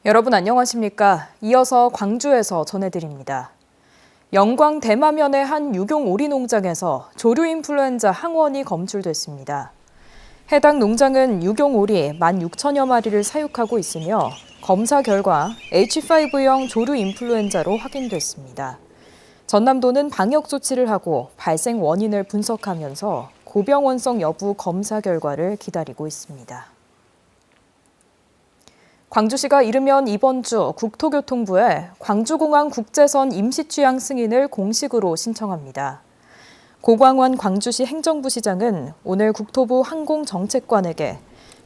여러분 안녕하십니까? 이어서 광주에서 전해드립니다. 영광 대마면의 한 유경 오리 농장에서 조류 인플루엔자 항원이 검출됐습니다. 해당 농장은 유경 오리 16,000여 마리를 사육하고 있으며 검사 결과 H5형 조류 인플루엔자로 확인됐습니다. 전남도는 방역 조치를 하고 발생 원인을 분석하면서 고병원성 여부 검사 결과를 기다리고 있습니다. 광주시가 이르면 이번 주 국토교통부에 광주공항 국제선 임시취항 승인을 공식으로 신청합니다. 고광원 광주시 행정부시장은 오늘 국토부 항공정책관에게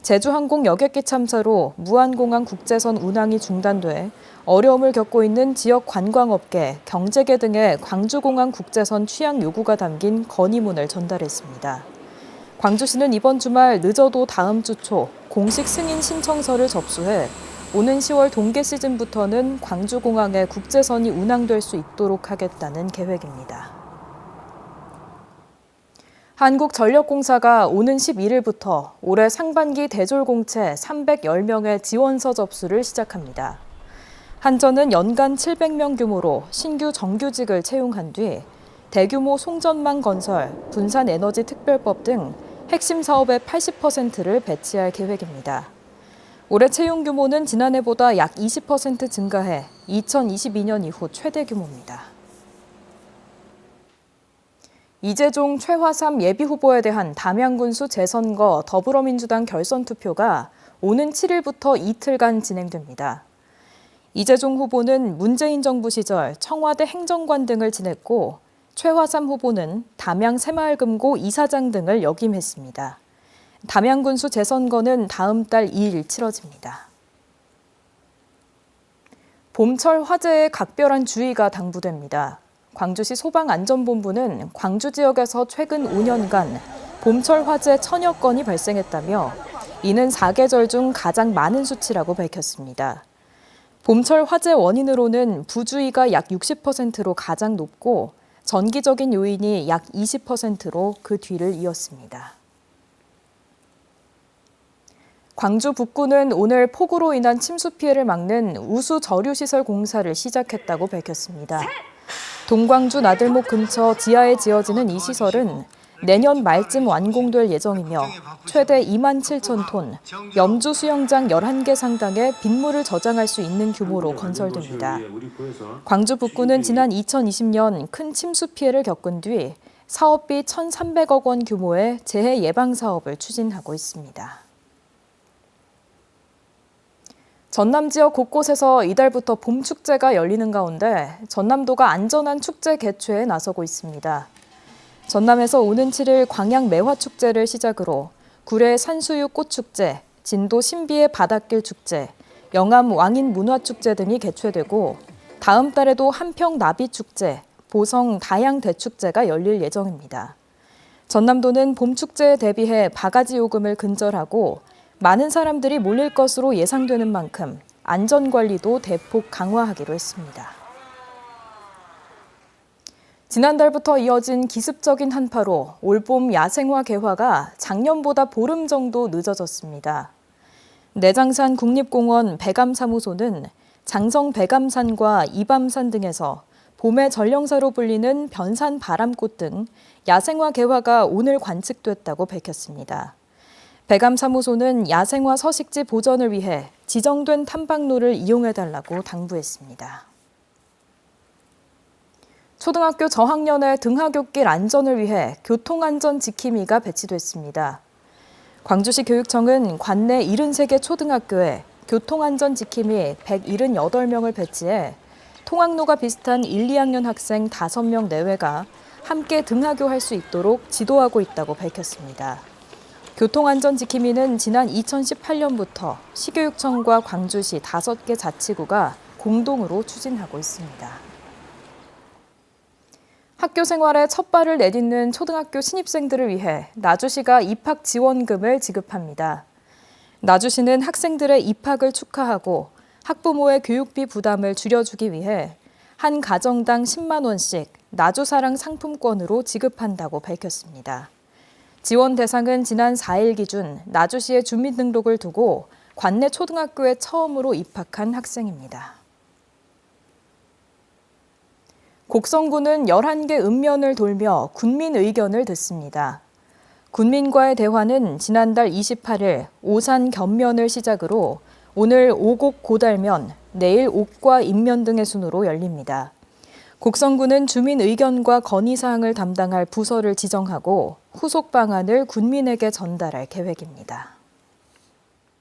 제주항공 여객기 참사로 무안공항 국제선 운항이 중단돼 어려움을 겪고 있는 지역 관광업계, 경제계 등의 광주공항 국제선 취항 요구가 담긴 건의문을 전달했습니다. 광주시는 이번 주말 늦어도 다음 주 초 공식 승인 신청서를 접수해 오는 10월 동계 시즌부터는 광주공항에 국제선이 운항될 수 있도록 하겠다는 계획입니다. 한국전력공사가 오는 11일부터 올해 상반기 대졸공채 310명의 지원서 접수를 시작합니다. 한전은 연간 700명 규모로 신규 정규직을 채용한 뒤 대규모 송전망 건설, 분산에너지특별법 등 핵심 사업의 80%를 배치할 계획입니다. 올해 채용 규모는 지난해보다 약 20% 증가해 2022년 이후 최대 규모입니다. 이재종 최화삼 예비후보에 대한 담양군수 재선거 더불어민주당 결선 투표가 오는 7일부터 이틀간 진행됩니다. 이재종 후보는 문재인 정부 시절 청와대 행정관 등을 지냈고 최화삼 후보는 담양 새마을금고 이사장 등을 역임했습니다. 담양군수 재선거는 다음 달 2일 치러집니다. 봄철 화재에 각별한 주의가 당부됩니다. 광주시 소방안전본부는 광주 지역에서 최근 5년간 봄철 화재 1000여 건이 발생했다며 이는 4계절 중 가장 많은 수치라고 밝혔습니다. 봄철 화재 원인으로는 부주의가 약 60%로 가장 높고 전기적인 요인이 약 20%로 그 뒤를 이었습니다. 광주 북구는 오늘 폭우로 인한 침수 피해를 막는 우수 저류시설 공사를 시작했다고 밝혔습니다. 동광주 나들목 근처 지하에 지어지는 이 시설은 내년 말쯤 완공될 예정이며 최대 27,000톤, 염주 수영장 11개 상당의 빗물을 저장할 수 있는 규모로 건설됩니다. 광주 북구는 지난 2020년 큰 침수 피해를 겪은 뒤 사업비 1,300억 원 규모의 재해 예방 사업을 추진하고 있습니다. 전남 지역 곳곳에서 이달부터 봄 축제가 열리는 가운데 전남도가 안전한 축제 개최에 나서고 있습니다. 전남에서 오는 7일 광양 매화축제를 시작으로 구례 산수유 꽃축제, 진도 신비의 바닷길 축제, 영암 왕인 문화축제 등이 개최되고 다음 달에도 한평 나비축제, 보성 다양 대축제가 열릴 예정입니다. 전남도는 봄축제에 대비해 바가지 요금을 근절하고 많은 사람들이 몰릴 것으로 예상되는 만큼 안전관리도 대폭 강화하기로 했습니다. 지난달부터 이어진 기습적인 한파로 올봄 야생화 개화가 작년보다 보름 정도 늦어졌습니다. 내장산 국립공원 백암사무소는 장성 백암산과 이밤산 등에서 봄의 전령사로 불리는 변산 바람꽃 등 야생화 개화가 오늘 관측됐다고 밝혔습니다. 백암사무소는 야생화 서식지 보전을 위해 지정된 탐방로를 이용해달라고 당부했습니다. 초등학교 저학년의 등하굣길 안전을 위해 교통안전 지킴이가 배치됐습니다. 광주시 교육청은 관내 73개 초등학교에 교통안전 지킴이 178명을 배치해 통학로가 비슷한 1, 2학년 학생 5명 내외가 함께 등하교할 수 있도록 지도하고 있다고 밝혔습니다. 교통안전 지킴이는 지난 2018년부터 시교육청과 광주시 5개 자치구가 공동으로 추진하고 있습니다. 학교 생활에 첫 발을 내딛는 초등학교 신입생들을 위해 나주시가 입학 지원금을 지급합니다. 나주시는 학생들의 입학을 축하하고 학부모의 교육비 부담을 줄여주기 위해 한 가정당 10만 원씩 나주사랑 상품권으로 지급한다고 밝혔습니다. 지원 대상은 지난 4일 기준 나주시의 주민등록을 두고 관내 초등학교에 처음으로 입학한 학생입니다. 곡성군은 11개 읍면을 돌며 군민 의견을 듣습니다. 군민과의 대화는 지난달 28일 오산 견면을 시작으로 오늘 오곡 고달면, 내일 옥과 인면 등의 순으로 열립니다. 곡성군은 주민 의견과 건의사항을 담당할 부서를 지정하고 후속 방안을 군민에게 전달할 계획입니다.